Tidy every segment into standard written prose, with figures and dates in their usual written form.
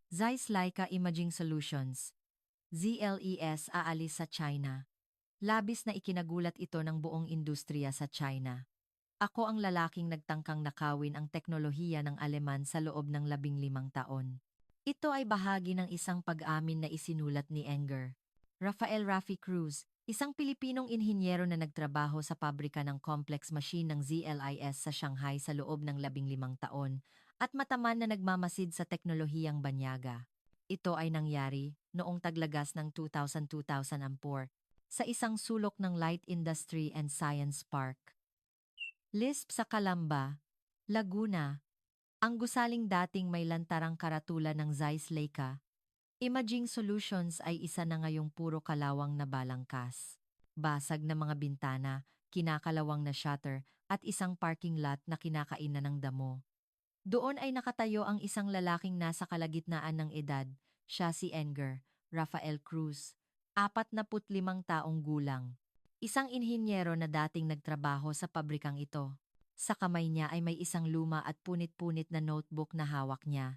Zeiss Leica Imaging Solutions, ZLES aalis sa China. Labis na ikinagulat ito ng buong industriya sa China. Ako ang lalaking nagtangkang nakawin ang teknolohiya ng Aleman sa loob ng 15 taon. Ito ay bahagi ng isang pag-amin na isinulat ni Enger. Rafael Rafi Cruz, isang Pilipinong inhinyero na nagtrabaho sa pabrika ng complex machine ng ZLIS sa Shanghai sa loob ng 15 taon at mataman na nagmamasid sa teknolohiyang banyaga. Ito ay nangyari noong taglagas ng 2000-2004 sa isang sulok ng Light Industry and Science Park. Lisp sa Calamba, Laguna. Ang gusaling dating may lantarang karatula ng Zeiss Leica Imaging Solutions ay isa na ngayong puro kalawang na balangkas. Basag na mga bintana, kinakalawang na shutter, at isang parking lot na kinakainan ng damo. Doon ay nakatayo ang isang lalaking nasa kalagitnaan ng edad, siya si Enger, Rafael Cruz, 45 taong gulang. Isang inhinyero na dating nagtrabaho sa pabrikang ito. Sa kamay niya ay may isang luma at punit-punit na notebook na hawak niya.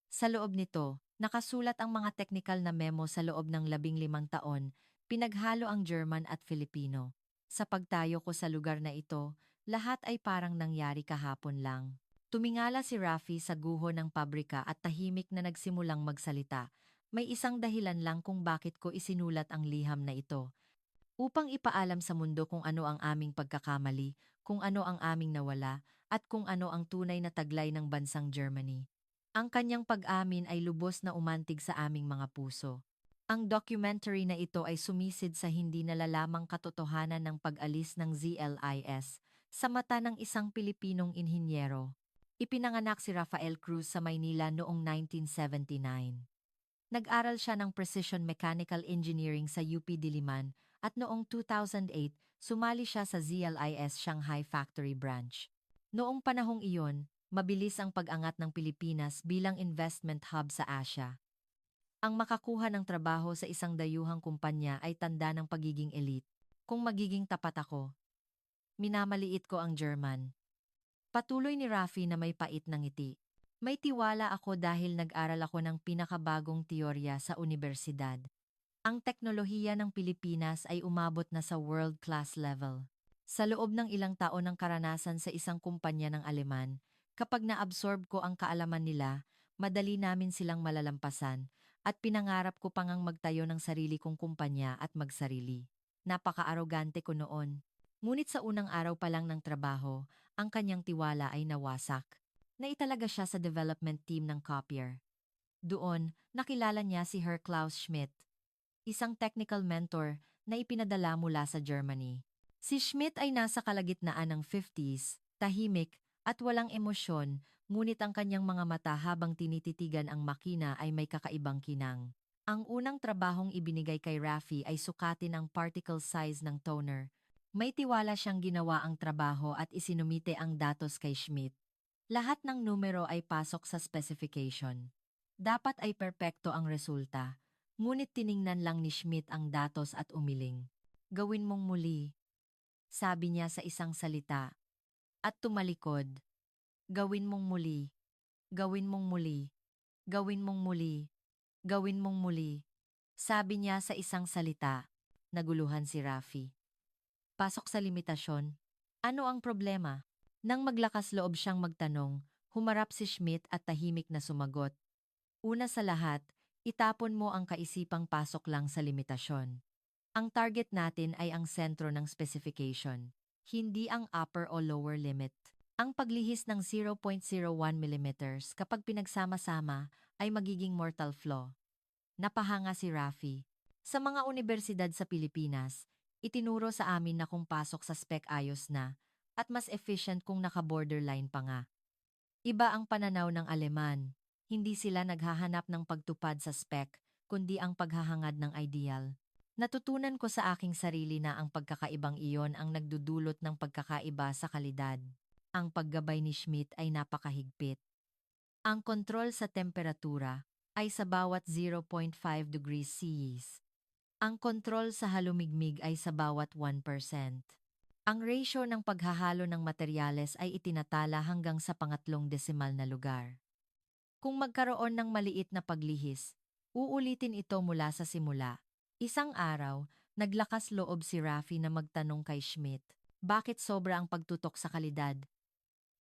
Sa loob nito, nakasulat ang mga teknikal na memo sa loob ng 15 taon, pinaghalo ang German at Filipino. Sa pagtayo ko sa lugar na ito, lahat ay parang nangyari kahapon lang. Tumingala si Rafi sa guho ng pabrika at tahimik na nagsimulang magsalita. May isang dahilan lang kung bakit ko isinulat ang liham na ito. Upang ipaalam sa mundo kung ano ang aming pagkakamali, kung ano ang aming nawala, at kung ano ang tunay na taglay ng bansang Germany. Ang kanyang pag-amin ay lubos na umantig sa aming mga puso. Ang documentary na ito ay sumisid sa hindi nalalamang katotohanan ng pag-alis ng ZLIS sa mata ng isang Pilipinong inhinyero. Ipinanganak si Rafael Cruz sa Maynila noong 1979. Nag-aral siya ng Precision Mechanical Engineering sa UP Diliman at noong 2008 sumali siya sa ZLIS Shanghai Factory Branch. Noong panahong iyon, mabilis ang pag-angat ng Pilipinas bilang investment hub sa Asia. Ang makakuha ng trabaho sa isang dayuhang kumpanya ay tanda ng pagiging elite. Kung magiging tapat ako, minamaliit ko ang German. Patuloy ni Rafi na may pait ng ngiti. May tiwala ako dahil nag-aral ako ng pinakabagong teorya sa universidad. Ang teknolohiya ng Pilipinas ay umabot na sa world-class level. Sa loob ng ilang taon ng karanasan sa isang kumpanya ng Aleman, kapag na-absorb ko ang kaalaman nila, madali namin silang malalampasan at pinangarap ko pang ang magtayo ng sarili kong kumpanya at magsarili. Napaka-arogante ko noon. Ngunit sa unang araw pa lang ng trabaho, ang kanyang tiwala ay nawasak. Naitalaga siya sa development team ng Copier. Doon, nakilala niya si Herr Klaus Schmidt, isang technical mentor na ipinadala mula sa Germany. Si Schmidt ay nasa kalagitnaan ng 50s, tahimik at walang emosyon, ngunit ang kanyang mga mata habang tinititigan ang makina ay may kakaibang kinang. Ang unang trabahong ibinigay kay Rafi ay sukatin ang particle size ng toner. May tiwala siyang ginawa ang trabaho at isinumite ang datos kay Schmidt. Lahat ng numero ay pasok sa specification. Dapat ay perpekto ang resulta, ngunit tiningnan lang ni Schmidt ang datos at umiling. Gawin mong muli, sabi niya sa isang salita. At tumalikod. Gawin mong muli. Gawin mong muli. Gawin mong muli. Gawin mong muli. Sabi niya sa isang salita. Naguluhan si Rafi. Pasok sa limitasyon. Ano ang problema? Nang maglakas loob siyang magtanong, humarap si Schmidt at tahimik na sumagot. Una sa lahat, itapon mo ang kaisipang pasok lang sa limitasyon. Ang target natin ay ang sentro ng specification, hindi ang upper o lower limit. Ang paglihis ng 0.01 mm kapag pinagsama-sama ay magiging mortal flaw. Napahanga si Rafi. Sa mga universidad sa Pilipinas, itinuro sa amin na kung pasok sa spec ayos na, at mas efficient kung naka-borderline pa nga. Iba ang pananaw ng Aleman. Hindi sila naghahanap ng pagtupad sa spec, kundi ang paghahangad ng ideal. Natutunan ko sa aking sarili na ang pagkakaibang iyon ang nagdudulot ng pagkakaiba sa kalidad. Ang paggabay ni Schmidt ay napakahigpit. Ang kontrol sa temperatura ay sa bawat 0.5 degrees Celsius. Ang kontrol sa halumigmig ay sa bawat 1%. Ang ratio ng paghahalo ng materyales ay itinatala hanggang sa pangatlong desimal na lugar. Kung magkaroon ng maliit na paglihis, uulitin ito mula sa simula. Isang araw, naglakas loob si Rafi na magtanong kay Schmidt, bakit sobra ang pagtutok sa kalidad?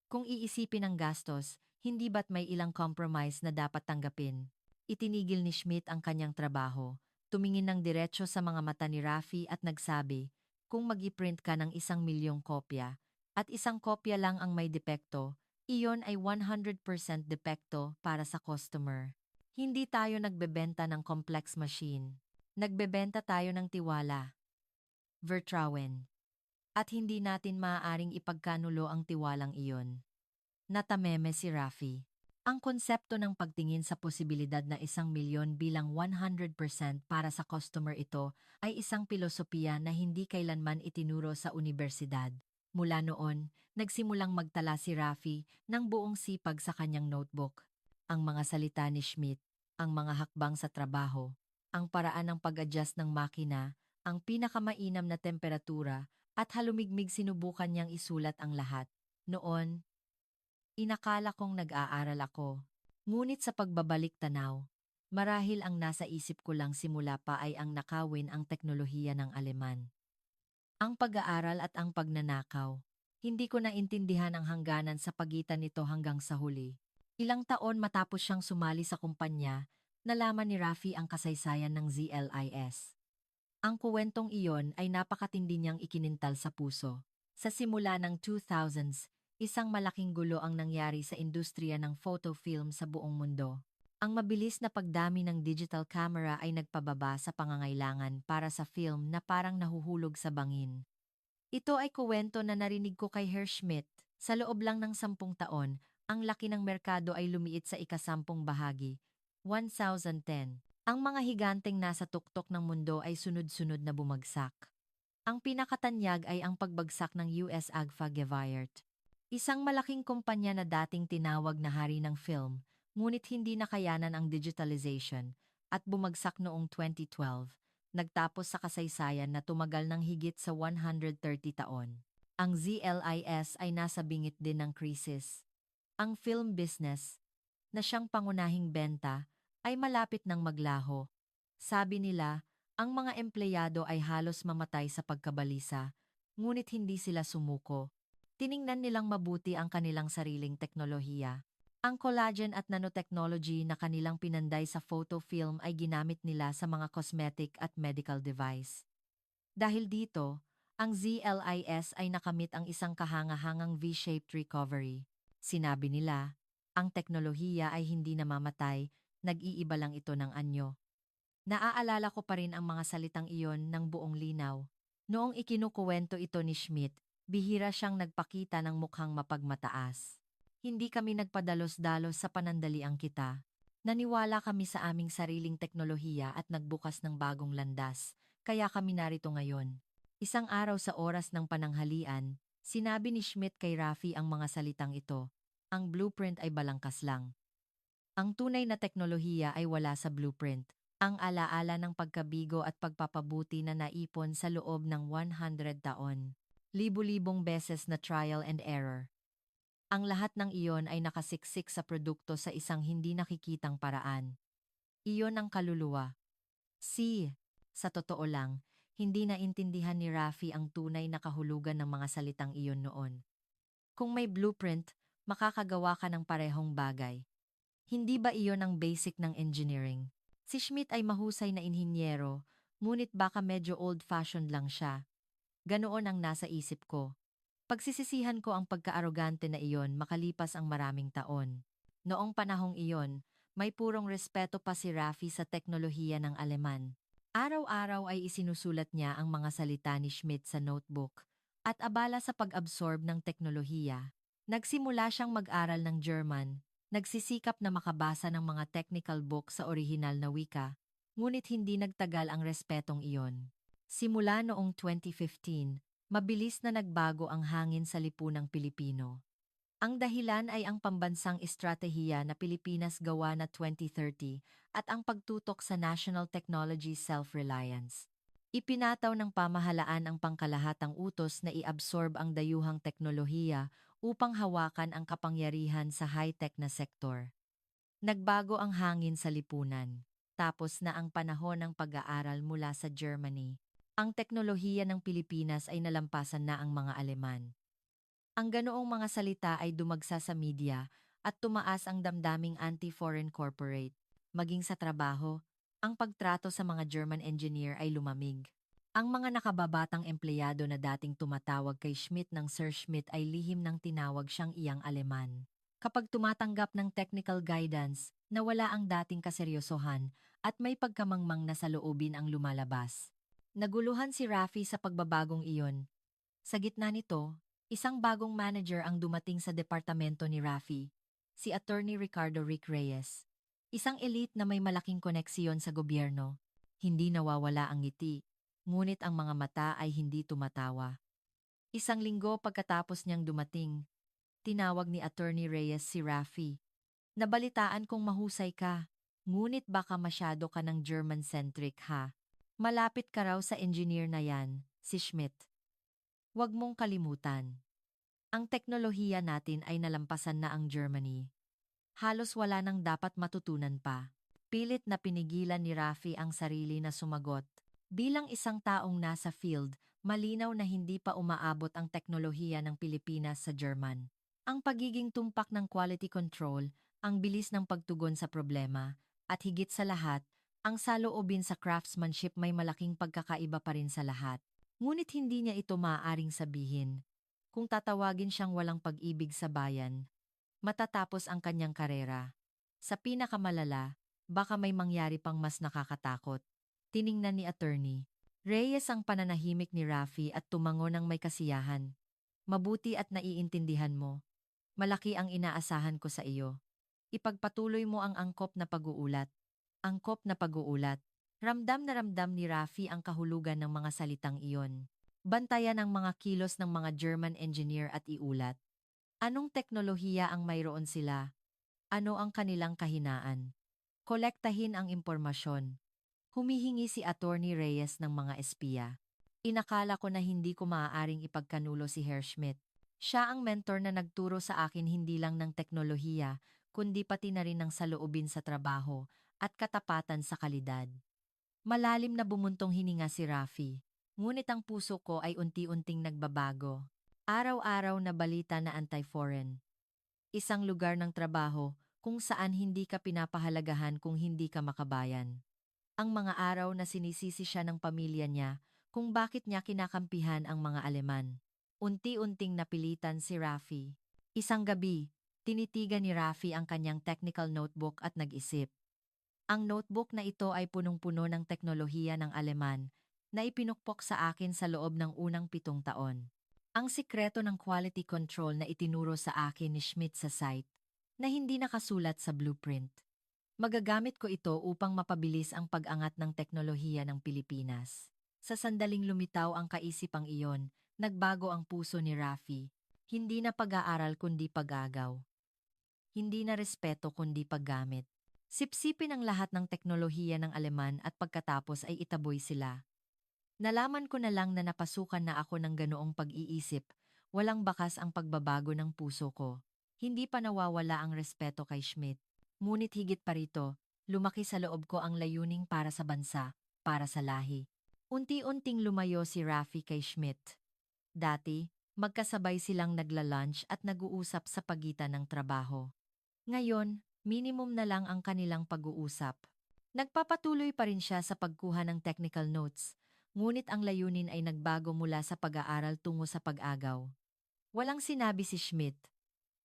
Kung iisipin ang gastos, hindi ba't may ilang compromise na dapat tanggapin? Itinigil ni Schmidt ang kanyang trabaho, tumingin ng diretso sa mga mata ni Rafi at nagsabi, kung mag-iprint ka ng 1 milyong kopya, at isang kopya lang ang may depekto, iyon ay 100% depekto para sa customer. Hindi tayo nagbebenta ng complex machine. Nagbebenta tayo ng tiwala. Vertrauen. At hindi natin maaaring ipagkanulo ang tiwalang iyon. Natameme si Rafi. Ang konsepto ng pagtingin sa posibilidad na 1 milyon bilang 100% para sa customer ito ay isang pilosopiya na hindi kailanman itinuro sa unibersidad. Mula noon, nagsimulang magtala si Rafi ng buong sipag sa kanyang notebook. Ang mga salita ni Schmidt, ang mga hakbang sa trabaho, ang paraan ng pag-adjust ng makina, ang pinakamainam na temperatura, at halumigmig sinubukan niyang isulat ang lahat. Noon, inakala kong nag-aaral ako. Ngunit sa pagbabalik tanaw, marahil ang nasa isip ko lang simula pa ay ang nakawin ang teknolohiya ng Aleman. Ang pag-aaral at ang pagnanakaw. Hindi ko naintindihan ang hangganan sa pagitan nito hanggang sa huli. Ilang taon matapos siyang sumali sa kumpanya, nalaman ni Rafi ang kasaysayan ng ZLIS. Ang kuwentong iyon ay napakatindi niyang ikinintal sa puso. Sa simula ng 2000s, isang malaking gulo ang nangyari sa industriya ng photo film sa buong mundo. Ang mabilis na pagdami ng digital camera ay nagpababa sa pangangailangan para sa film na parang nahuhulog sa bangin. Ito ay kuwento na narinig ko kay Herr Schmidt. Sa loob lang ng 10 taon, ang laki ng merkado ay lumiit sa ika-10 bahagi. 1010. Ang mga higanteng nasa tuktok ng mundo ay sunod-sunod na bumagsak. Ang pinakatanyag ay ang pagbagsak ng US Agfa Gevaert. Isang malaking kumpanya na dating tinawag na hari ng film, ngunit hindi nakayanan ang digitalization, at bumagsak noong 2012, nagtapos sa kasaysayan na tumagal ng higit sa 130 taon. Ang ZLIS ay nasa bingit din ng krisis. Ang film business, na siyang pangunahing benta, ay malapit ng maglaho. Sabi nila, ang mga empleyado ay halos mamatay sa pagkabalisa, ngunit hindi sila sumuko. Tiningnan nilang mabuti ang kanilang sariling teknolohiya. Ang collagen at nanotechnology na kanilang pinanday sa photo film ay ginamit nila sa mga cosmetic at medical device. Dahil dito, ang ZLIS ay nakamit ang isang kahangahangang V-shaped recovery. Sinabi nila, ang teknolohiya ay hindi namamatay, nag-iiba lang ito ng anyo. Naaalala ko pa rin ang mga salitang iyon ng buong linaw. Noong ikinukuwento ito ni Schmidt, bihira siyang nagpakita ng mukhang mapagmataas. Hindi kami nagpadalos-dalos sa panandaliang kita. Naniwala kami sa aming sariling teknolohiya at nagbukas ng bagong landas, kaya kami narito ngayon. Isang araw sa oras ng pananghalian, sinabi ni Schmidt kay Rafi ang mga salitang ito. Ang blueprint ay balangkas lang. Ang tunay na teknolohiya ay wala sa blueprint. Ang alaala ng pagkabigo at pagpapabuti na naipon sa loob ng 100 taon. Libu-libong beses na trial and error. Ang lahat ng iyon ay nakasiksik sa produkto sa isang hindi nakikitang paraan. Iyon ang kaluluwa. Sa totoo lang, hindi naintindihan ni Rafi ang tunay na kahulugan ng mga salitang iyon noon. Kung may blueprint, makakagawa ka ng parehong bagay. Hindi ba iyon ang basic ng engineering? Si Schmidt ay mahusay na inhinyero, ngunit baka medyo old-fashioned lang siya. Ganoon ang nasa isip ko. Pagsisisihan ko ang pagka-arogante na iyon makalipas ang maraming taon. Noong panahong iyon, may purong respeto pa si Rafi sa teknolohiya ng Aleman. Araw-araw ay isinusulat niya ang mga salita ni Schmidt sa notebook at abala sa pag-absorb ng teknolohiya. Nagsimula siyang mag-aral ng German, nagsisikap na makabasa ng mga technical book sa orihinal na wika, ngunit hindi nagtagal ang respetong iyon. Simula noong 2015, mabilis na nagbago ang hangin sa lipunang Pilipino. Ang dahilan ay ang pambansang estratehiya na Pilipinas gawa na 2030 at ang pagtutok sa National Technology Self-Reliance. Ipinataw ng pamahalaan ang pangkalahatang utos na i-absorb ang dayuhang teknolohiya upang hawakan ang kapangyarihan sa high-tech na sektor. Nagbago ang hangin sa lipunan. Tapos na ang panahon ng pag-aaral mula sa Germany. Ang teknolohiya ng Pilipinas ay nalampasan na ang mga Aleman. Ang ganoong mga salita ay dumagsa sa media at tumaas ang damdaming anti-foreign corporate. Maging sa trabaho, ang pagtrato sa mga German engineer ay lumamig. Ang mga nakababatang empleyado na dating tumatawag kay Schmidt ng Sir Schmidt ay lihim ng tinawag siyang iyang Aleman. Kapag tumatanggap ng technical guidance, nawala ang dating kaseryosohan at may pagkamangmang na saloobin ang lumalabas. Naguluhan si Rafi sa pagbabagong iyon. Sa gitna nito, isang bagong manager ang dumating sa departamento ni Rafi, si Attorney Ricardo Rick Reyes. Isang elite na may malaking koneksyon sa gobyerno. Hindi nawawala ang ngiti, ngunit ang mga mata ay hindi tumatawa. Isang linggo pagkatapos niyang dumating, tinawag ni Attorney Reyes si Rafi. Nabalitaan kong mahusay ka, ngunit baka masyado ka ng German-centric ha. Malapit ka raw sa engineer na yan, si Schmidt. Huwag mong kalimutan. Ang teknolohiya natin ay nalampasan na ang Germany. Halos wala nang dapat matutunan pa. Pilit na pinigilan ni Rafi ang sarili na sumagot. Bilang isang taong nasa field, malinaw na hindi pa umaabot ang teknolohiya ng Pilipinas sa German. Ang pagiging tumpak ng quality control, ang bilis ng pagtugon sa problema, at higit sa lahat, ang saloobin sa craftsmanship may malaking pagkakaiba pa rin sa lahat. Ngunit hindi niya ito maaaring sabihin. Kung tatawagin siyang walang pag-ibig sa bayan, matatapos ang kanyang karera. Sa pinakamalala, baka may mangyari pang mas nakakatakot. Tiningnan ni Attorney Reyes ang pananahimik ni Rafi at tumango ng may kasiyahan. Mabuti at naiintindihan mo. Malaki ang inaasahan ko sa iyo. Ipagpatuloy mo ang angkop na pag-uulat. Angkop na pag-uulat. Ramdam na ramdam ni Rafi ang kahulugan ng mga salitang iyon. Bantayan ang mga kilos ng mga German engineer at iulat. Anong teknolohiya ang mayroon sila? Ano ang kanilang kahinaan? Kolektahin ang impormasyon. Humihingi si Attorney Reyes ng mga espiya. Inakala ko na hindi ko maaaring ipagkanulo si Herr Schmidt. Siya ang mentor na nagturo sa akin hindi lang ng teknolohiya, kundi pati na rin ng saloobin sa trabaho at katapatan sa kalidad. Malalim na bumuntong hininga si Rafi. Ngunit ang puso ko ay unti-unting nagbabago. Araw-araw na balita na anti-foreign. Isang lugar ng trabaho kung saan hindi ka pinapahalagahan kung hindi ka makabayan. Ang mga araw na sinisisi siya ng pamilya niya kung bakit niya kinakampihan ang mga Aleman. Unti-unting napilitan si Rafi. Isang gabi, tinitigan ni Rafi ang kanyang technical notebook at nag-isip. Ang notebook na ito ay punong-puno ng teknolohiya ng Aleman na ipinukpok sa akin sa loob ng unang 7 taon. Ang sikreto ng quality control na itinuro sa akin ni Schmidt sa site na hindi nakasulat sa blueprint. Magagamit ko ito upang mapabilis ang pag-angat ng teknolohiya ng Pilipinas. Sa sandaling lumitaw ang kaisipang iyon, nagbago ang puso ni Rafi. Hindi na pag-aaral kundi pag-agaw. Hindi na respeto kundi paggamit. Sipsipin ang lahat ng teknolohiya ng Aleman at pagkatapos ay itaboy sila. Nalaman ko na lang na napasukan na ako ng ganoong pag-iisip, walang bakas ang pagbabago ng puso ko. Hindi pa nawawala ang respeto kay Schmidt. Ngunit higit pa rito, lumaki sa loob ko ang layuning para sa bansa, para sa lahi. Unti-unting lumayo si Rafi kay Schmidt. Dati, magkasabay silang nagla-lunch at nag-uusap sa pagitan ng trabaho. Ngayon, minimum na lang ang kanilang pag-uusap. Nagpapatuloy pa rin siya sa pagkuha ng technical notes, ngunit ang layunin ay nagbago mula sa pag-aaral tungo sa pag-agaw. Walang sinabi si Schmidt,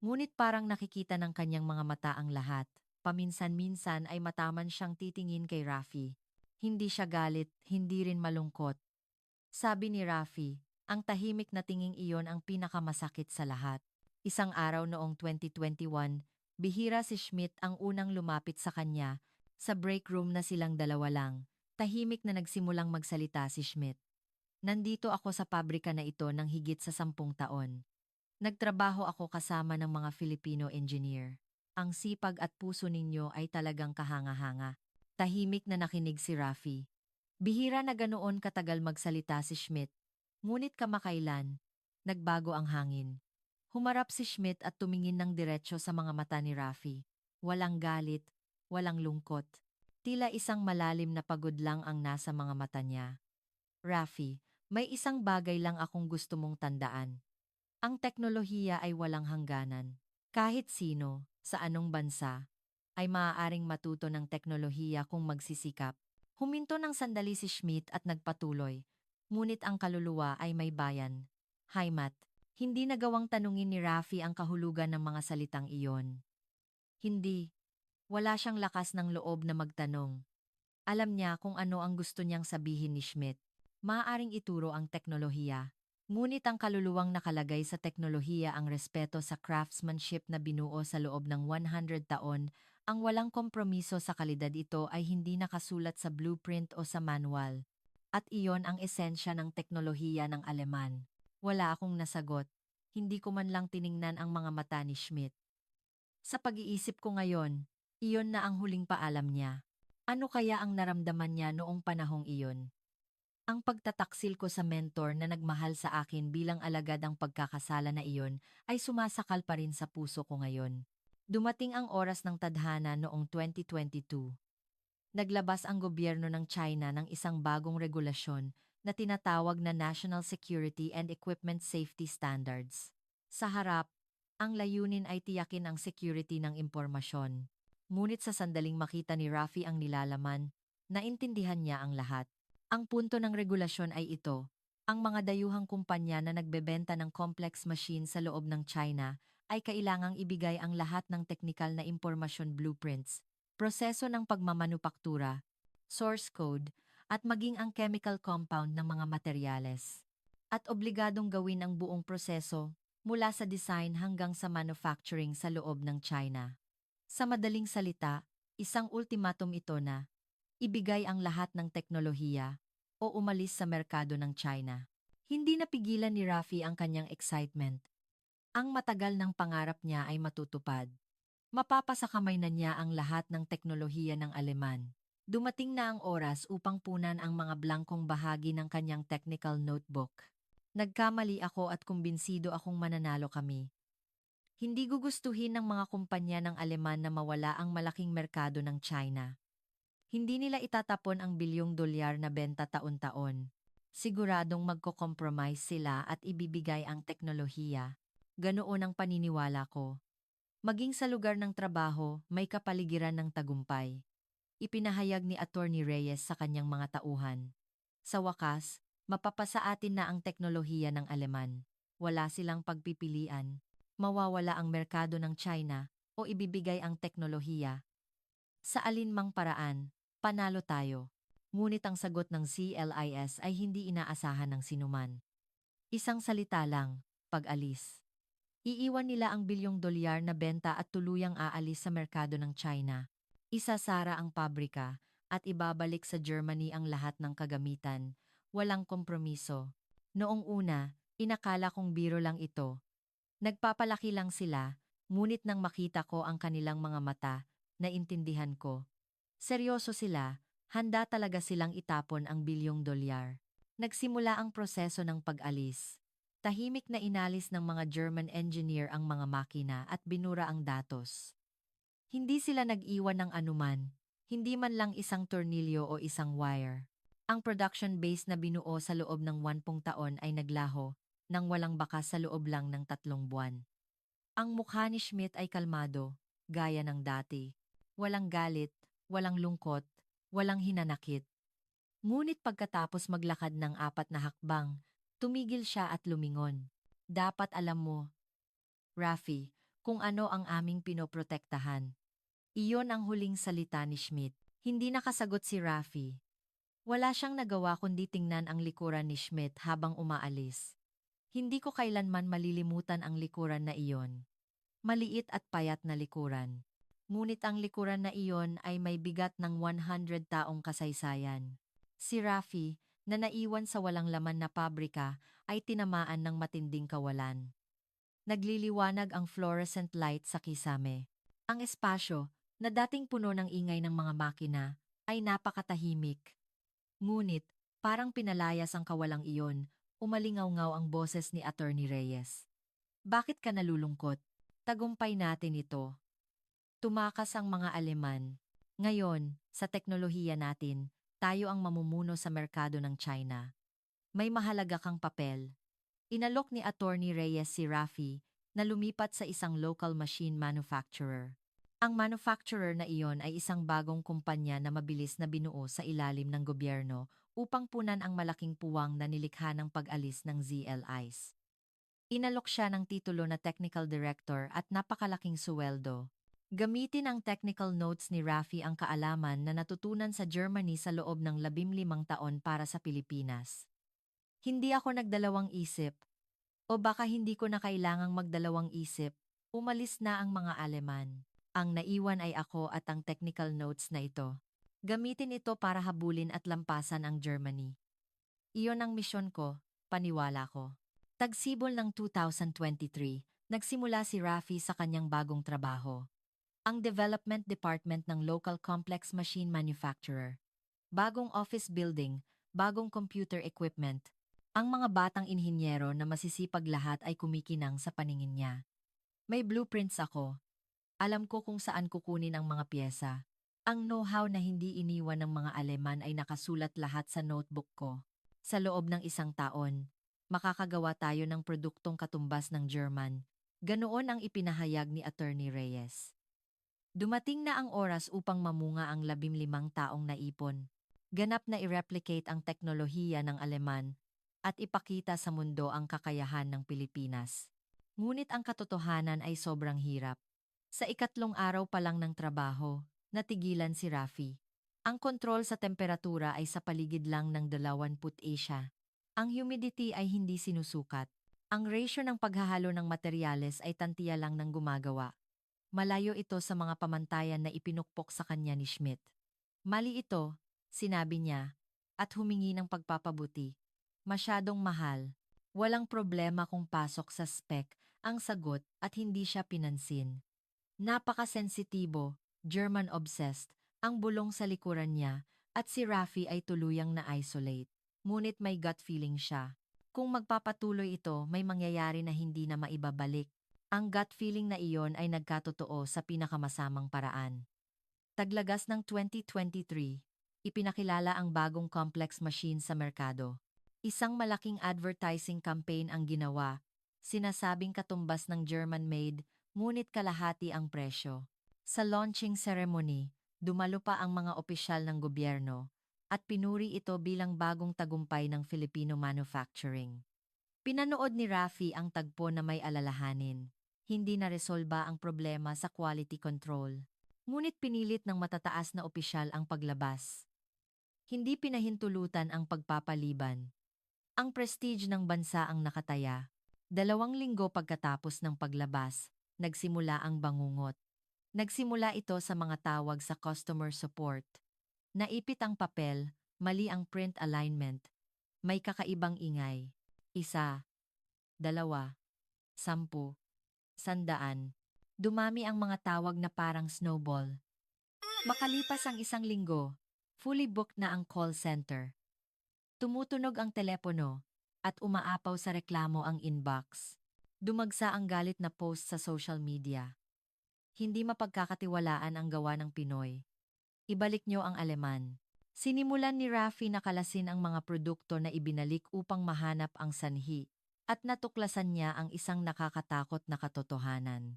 ngunit parang nakikita ng kanyang mga mata ang lahat. Paminsan-minsan ay mataman siyang titingin kay Rafi. Hindi siya galit, hindi rin malungkot. Sabi ni Rafi, ang tahimik na tinging iyon ang pinakamasakit sa lahat. Isang araw noong 2021, bihira si Schmidt ang unang lumapit sa kanya. Sa break room na silang dalawa lang, tahimik na nagsimulang magsalita si Schmidt. Nandito ako sa pabrika na ito ng higit sa 10 taon. Nagtrabaho ako kasama ng mga Filipino engineer. Ang sipag at puso ninyo ay talagang kahanga-hanga. Tahimik na nakinig si Rafi. Bihira na ganoon katagal magsalita si Schmidt. Ngunit kamakailan, nagbago ang hangin. Humarap si Schmidt at tumingin ng diretso sa mga mata ni Rafi. Walang galit, walang lungkot. Tila isang malalim na pagod lang ang nasa mga mata niya. Rafi, may isang bagay lang akong gusto mong tandaan. Ang teknolohiya ay walang hangganan. Kahit sino, sa anong bansa, ay maaaring matuto ng teknolohiya kung magsisikap. Huminto ng sandali si Schmidt at nagpatuloy. Ngunit ang kaluluwa ay may bayan. Heimat, hindi nagawang tanungin ni Rafi ang kahulugan ng mga salitang iyon. Hindi. Wala siyang lakas ng loob na magtanong. Alam niya kung ano ang gusto niyang sabihin ni Schmidt. Maaaring ituro ang teknolohiya. Ngunit ang kaluluwang nakalagay sa teknolohiya ang respeto sa craftsmanship na binuo sa loob ng 100 taon, ang walang kompromiso sa kalidad ito ay hindi nakasulat sa blueprint o sa manual. At iyon ang esensya ng teknolohiya ng Aleman. Wala akong nasagot. Hindi ko man lang tiningnan ang mga mata ni Schmidt. Sa pag-iisip ko ngayon, iyon na ang huling paalam niya. Ano kaya ang naramdaman niya noong panahong iyon? Ang pagtataksil ko sa mentor na nagmahal sa akin bilang alagad ang pagkakasala na iyon ay sumasakal pa rin sa puso ko ngayon. Dumating ang oras ng tadhana noong 2022. Naglabas ang gobyerno ng China ng isang bagong regulasyon na tinatawag na National Security and Equipment Safety Standards. Sa harap, ang layunin ay tiyakin ang security ng impormasyon. Ngunit sa sandaling makita ni Rafi ang nilalaman, naintindihan niya ang lahat. Ang punto ng regulasyon ay ito: ang mga dayuhang kumpanya na nagbebenta ng complex machine sa loob ng China ay kailangang ibigay ang lahat ng teknikal na impormasyon, blueprints, proseso ng pagmamanupaktura, source code, at maging ang chemical compound ng mga materyales. At obligadong gawin ang buong proseso mula sa design hanggang sa manufacturing sa loob ng China. Sa madaling salita, isang ultimatum ito na ibigay ang lahat ng teknolohiya o umalis sa merkado ng China. Hindi napigilan ni Rafi ang kanyang excitement. Ang matagal ng pangarap niya ay matutupad. Mapapasakamay na niya ang lahat ng teknolohiya ng Aleman. Dumating na ang oras upang punan ang mga blankong bahagi ng kanyang technical notebook. Nagkamali ako at kumbinsido akong mananalo kami. Hindi gugustuhin ng mga kumpanya ng Aleman na mawala ang malaking merkado ng China. Hindi nila itatapon ang bilyong-dolyar na benta taon-taon. Siguradong magko-compromise sila at ibibigay ang teknolohiya. Ganoon ang paniniwala ko. Maging sa lugar ng trabaho, may kapaligiran ng tagumpay. Ipinahayag ni Attorney Reyes sa kanyang mga tauhan. Sa wakas, mapapasa atin na ang teknolohiya ng Aleman. Wala silang pagpipilian. Mawawala ang merkado ng China o ibibigay ang teknolohiya. Sa alinmang paraan, panalo tayo. Ngunit ang sagot ng CLIS ay hindi inaasahan ng sinuman. Isang salita lang: pag-alis. Iiwan nila ang bilyong-dolyar na benta at tuluyang aalis sa merkado ng China. Isasara ang pabrika at ibabalik sa Germany ang lahat ng kagamitan. Walang kompromiso. Noong una, inakala kong biro lang ito. Nagpapalaki lang sila, ngunit nang makita ko ang kanilang mga mata, naintindihan ko. Seryoso sila, handa talaga silang itapon ang bilyong-dolyar. Nagsimula ang proseso ng pag-alis. Tahimik na inalis ng mga German engineer ang mga makina at binura ang datos. Hindi sila nag-iwan ng anuman, hindi man lang isang tornilyo o isang wire. Ang production base na binuo sa loob ng 10 taon ay naglaho, nang walang bakas sa loob lang ng 3 buwan. Ang mukha ni Schmidt ay kalmado, gaya ng dati. Walang galit, walang lungkot, walang hinanakit. Ngunit pagkatapos maglakad ng 4 na hakbang, tumigil siya at lumingon. Dapat alam mo, Rafi, kung ano ang aming pinoprotektahan. Iyon ang huling salita ni Schmidt. Hindi nakasagot si Rafi. Wala siyang nagawa kundi tingnan ang likuran ni Schmidt habang umaalis. Hindi ko kailanman malilimutan ang likuran na iyon. Maliit at payat na likuran. Ngunit ang likuran na iyon ay may bigat ng 100 taong kasaysayan. Si Rafi, na naiwan sa walang laman na pabrika, ay tinamaan ng matinding kawalan. Nagliliwanag ang fluorescent light sa kisame. Ang espasyo, na dating puno ng ingay ng mga makina, ay napakatahimik. Ngunit, parang pinalayas ang kawalang iyon, umalingaw-ngaw ang boses ni Attorney Reyes. Bakit ka nalulungkot? Tagumpay natin ito. Tumakas ang mga Aleman. Ngayon, sa teknolohiya natin, tayo ang mamumuno sa merkado ng China. May mahalaga kang papel. Inalok ni Attorney Reyes si Rafi na lumipat sa isang local machine manufacturer. Ang manufacturer na iyon ay isang bagong kumpanya na mabilis na binuo sa ilalim ng gobyerno upang punan ang malaking puwang na nilikha ng pag-alis ng ZLIs. Inalok siya ng titulo na Technical Director at napakalaking suweldo. Gamitin ang technical notes ni Rafi ang kaalaman na natutunan sa Germany sa loob ng 15 taon para sa Pilipinas. Hindi ako nagdalawang isip. O baka hindi ko na kailangang magdalawang isip. Umalis na ang mga Aleman. Ang naiwan ay ako at ang technical notes na ito. Gamitin ito para habulin at lampasan ang Germany. Iyon ang misyon ko, paniwala ko. Tagsibol ng 2023, nagsimula si Rafi sa kanyang bagong trabaho. Ang Development Department ng Local Complex Machine Manufacturer. Bagong office building, bagong computer equipment. Ang mga batang inhinyero na masisipag lahat ay kumikinang sa paningin niya. May blueprints ako. Alam ko kung saan kukunin ang mga pyesa. Ang know-how na hindi iniwan ng mga Aleman ay nakasulat lahat sa notebook ko. Sa loob ng isang taon, makakagawa tayo ng produktong katumbas ng German. Ganoon ang ipinahayag ni Attorney Reyes. Dumating na ang oras upang mamunga ang 15 taong naipon. Ganap na i-replicate ang teknolohiya ng Aleman at ipakita sa mundo ang kakayahan ng Pilipinas. Ngunit ang katotohanan ay sobrang hirap. Sa ikatlong araw pa lang ng trabaho, natigilan si Rafi. Ang kontrol sa temperatura ay sa paligid lang ng 20 siya. Ang humidity ay hindi sinusukat. Ang ratio ng paghahalo ng materyales ay tantiya lang ng gumagawa. Malayo ito sa mga pamantayan na ipinukpok sa kanya ni Schmidt. Mali ito, sinabi niya, at humingi ng pagpapabuti. Masyadong mahal. Walang problema kung pasok sa spec ang sagot at hindi siya pinansin. Napakasensitibo, German-obsessed, ang bulong sa likuran niya at si Rafi ay tuluyang na-isolate. Ngunit may gut feeling siya. Kung magpapatuloy ito, may mangyayari na hindi na maibabalik. Ang gut feeling na iyon ay nagkatotoo sa pinakamasamang paraan. Taglagas ng 2023, ipinakilala ang bagong complex machine sa merkado. Isang malaking advertising campaign ang ginawa, sinasabing katumbas ng German-made, ngunit kalahati ang presyo. Sa launching ceremony, dumalo pa ang mga opisyal ng gobyerno at pinuri ito bilang bagong tagumpay ng Filipino manufacturing. Pinanood ni Rafi ang tagpo na may alalahanin. Hindi na resolba ang problema sa quality control. Ngunit pinilit ng matataas na opisyal ang paglabas. Hindi pinahintulutan ang pagpapaliban. Ang prestige ng bansa ang nakataya. 2 linggo pagkatapos ng paglabas, nagsimula ang bangungot. Nagsimula ito sa mga tawag sa customer support. Naipit ang papel, mali ang print alignment. May kakaibang ingay. 1, 2, 10, 100. Dumami ang mga tawag na parang snowball. Makalipas ang 1 linggo, fully booked na ang call center. Tumutunog ang telepono at umaapaw sa reklamo ang inbox. Dumagsa ang galit na post sa social media. Hindi mapagkakatiwalaan ang gawa ng Pinoy. Ibalik nyo ang Aleman. Sinimulan ni Rafi na kalasin ang mga produkto na ibinalik upang mahanap ang sanhi at natuklasan niya ang isang nakakatakot na katotohanan.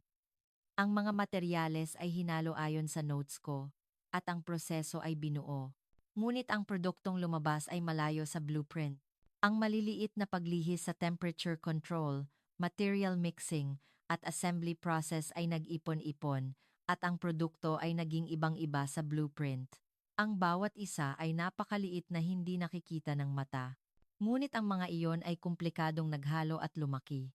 Ang mga materyales ay hinalo ayon sa notes ko at ang proseso ay binuo. Ngunit ang produktong lumabas ay malayo sa blueprint. Ang maliliit na paglihis sa temperature control, material mixing at assembly process ay nag-ipon-ipon at ang produkto ay naging ibang-iba sa blueprint. Ang bawat isa ay napakaliit na hindi nakikita ng mata. Ngunit ang mga iyon ay komplikadong naghalo at lumaki.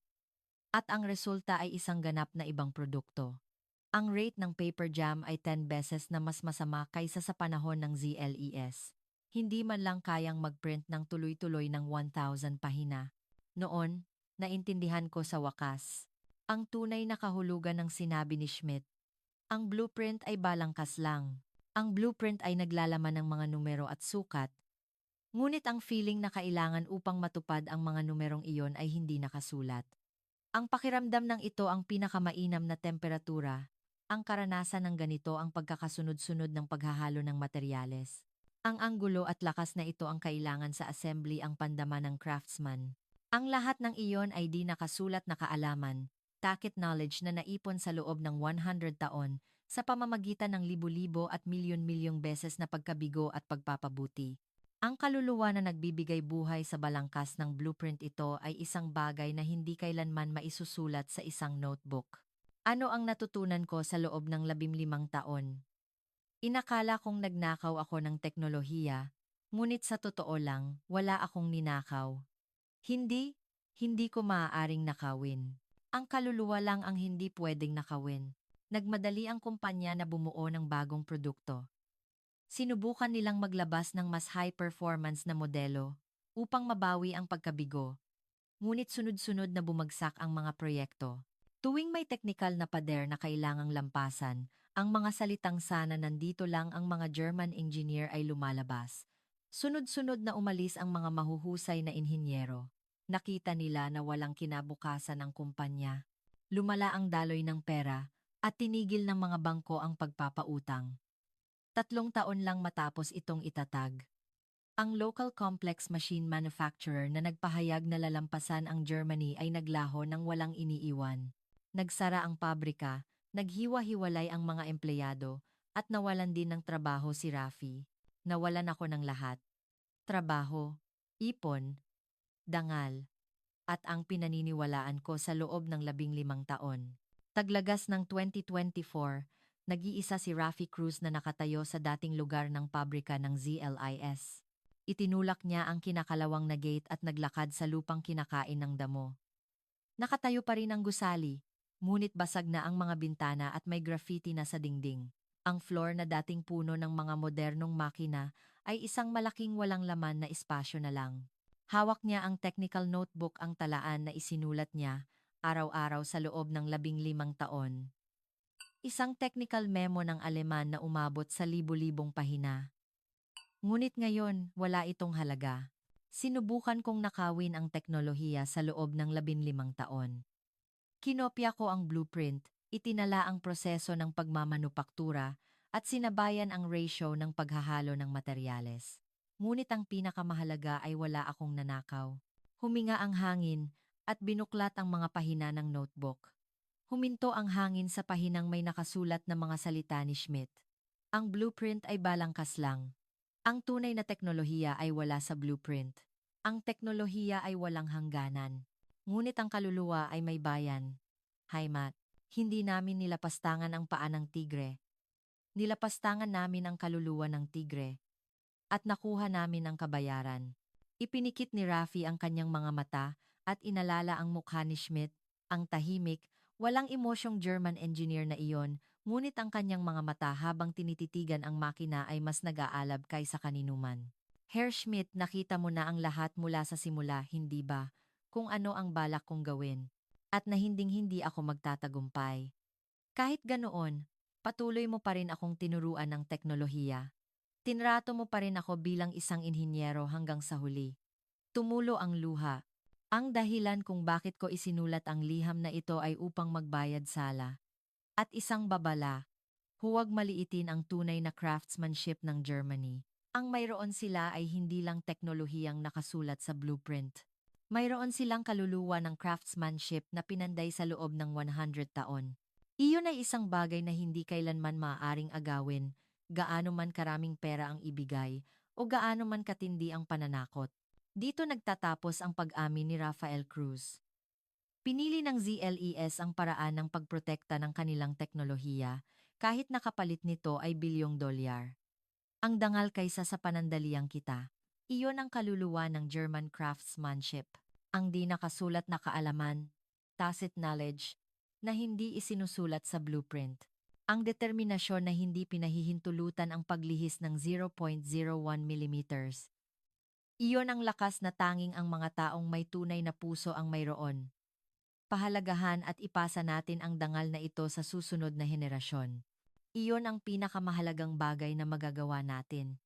At ang resulta ay isang ganap na ibang produkto. Ang rate ng paper jam ay 10 beses na mas masama kaysa sa panahon ng ZLES. Hindi man lang kayang mag-print ng tuloy-tuloy ng 1,000 pahina. Noon, naintindihan ko sa wakas. Ang tunay na kahulugan ng sinabi ni Schmidt. Ang blueprint ay balangkas lang. Ang blueprint ay naglalaman ng mga numero at sukat. Ngunit ang feeling na kailangan upang matupad ang mga numerong iyon ay hindi nakasulat. Ang pakiramdam ng ito ang pinakamainam na temperatura, Ang karanasan ng ganito ang pagkakasunod-sunod ng paghahalo ng materyales. Ang anggulo at lakas na ito ang kailangan sa assembly ang pandama ng craftsman. Ang lahat ng iyon ay di nakasulat na kaalaman, takit knowledge na naipon sa loob ng 100 taon sa pamamagitan ng libo-libo at milyon-milyong beses na pagkabigo at pagpapabuti. Ang kaluluwa na nagbibigay buhay sa balangkas ng blueprint ito ay isang bagay na hindi kailanman maisusulat sa isang notebook. Ano ang natutunan ko sa loob ng 15 taon? Inakala kong nagnakaw ako ng teknolohiya, ngunit sa totoo lang, wala akong ninakaw. Hindi, hindi ko maaaring nakawin. Ang kaluluwa lang ang hindi pwedeng nakawin. Nagmadali ang kumpanya na bumuo ng bagong produkto. Sinubukan nilang maglabas ng mas high-performance na modelo upang mabawi ang pagkabigo, ngunit sunod-sunod na bumagsak ang mga proyekto. Tuwing may teknikal na pader na kailangang lampasan, ang mga salitang sana nandito lang ang mga German engineer ay lumalabas. Sunod-sunod na umalis ang mga mahuhusay na inhinyero. Nakita nila na walang kinabukasan ang kumpanya. Lumala ang daloy ng pera at tinigil ng mga bangko ang pagpapautang. 3 taon lang matapos itong itatag. Ang local complex machine manufacturer na nagpahayag na lalampasan ang Germany ay naglaho ng walang iniiwan. Nagsara ang pabrika, naghiwa-hiwalay ang mga empleyado, at nawalan din ng trabaho si Rafi. Nawalan ako ng lahat. Trabaho, ipon, dangal, at ang pinaniniwalaan ko sa loob ng 15 taon. Taglagas ng 2024, nag-iisa si Rafi Cruz na nakatayo sa dating lugar ng pabrika ng ZLIS. Itinulak niya ang kinakalawang na gate at naglakad sa lupang kinakain ng damo. Nakatayo pa rin ang gusali, ngunit basag na ang mga bintana at may graffiti na sa dingding. Ang floor na dating puno ng mga modernong makina ay isang malaking walang laman na espasyo na lang. Hawak niya ang technical notebook ang talaan na isinulat niya araw-araw sa loob ng 15 taon. Isang technical memo ng Aleman na umabot sa libu-libong pahina. Ngunit ngayon, wala itong halaga. Sinubukan kong nakawin ang teknolohiya sa loob ng 15 taon. Kinopya ko ang blueprint, itinala ang proseso ng pagmamanupaktura, at sinabayan ang ratio ng paghahalo ng materyales. Ngunit ang pinakamahalaga ay wala akong nanakaw. Huminga ang hangin, at binuklat ang mga pahina ng notebook. Huminto ang hangin sa pahinang may nakasulat na mga salita ni Schmidt. Ang blueprint ay balangkas lang. Ang tunay na teknolohiya ay wala sa blueprint. Ang teknolohiya ay walang hangganan. Ngunit ang kaluluwa ay may bayan. Heimat, hindi namin nilapastangan ang paa ng tigre. Nilapastangan namin ang kaluluwa ng tigre. At nakuha namin ang kabayaran. Ipinikit ni Rafi ang kanyang mga mata at inalala ang mukha ni Schmidt, ang tahimik, walang emosyong German engineer na iyon, ngunit ang kanyang mga mata habang tinititigan ang makina ay mas nag-aalab kaysa kaninuman. Herr Schmidt, nakita mo na ang lahat mula sa simula, hindi ba? Kung ano ang balak kong gawin. At na hinding-hindi ako magtatagumpay. Kahit ganoon, patuloy mo pa rin akong tinuruan ng teknolohiya. Tinrato mo pa rin ako bilang isang inhinyero hanggang sa huli. Tumulo ang luha. Ang dahilan kung bakit ko isinulat ang liham na ito ay upang magbayad sala. At isang babala, huwag maliitin ang tunay na craftsmanship ng Germany. Ang mayroon sila ay hindi lang teknolohiyang nakasulat sa blueprint. Mayroon silang kaluluwa ng craftsmanship na pinanday sa loob ng 100 taon. Iyon ay isang bagay na hindi kailanman maaaring agawin, gaano man karaming pera ang ibigay, o gaano man katindi ang pananakot. Dito nagtatapos ang pag-amin ni Rafael Cruz. Pinili ng ZLES ang paraan ng pagprotekta ng kanilang teknolohiya, kahit nakapalit nito ay bilyong dolyar. Ang dangal kaysa sa panandaliang kita. Iyon ang kaluluwa ng German craftsmanship. Ang di nakasulat na kaalaman, tacit knowledge, na hindi isinusulat sa blueprint. Ang determinasyon na hindi pinahihintulutan ang paglihis ng 0.01 millimeters. Iyon ang lakas na tanging ang mga taong may tunay na puso ang mayroon. Pahalagahan at ipasa natin ang dangal na ito sa susunod na henerasyon. Iyon ang pinakamahalagang bagay na magagawa natin.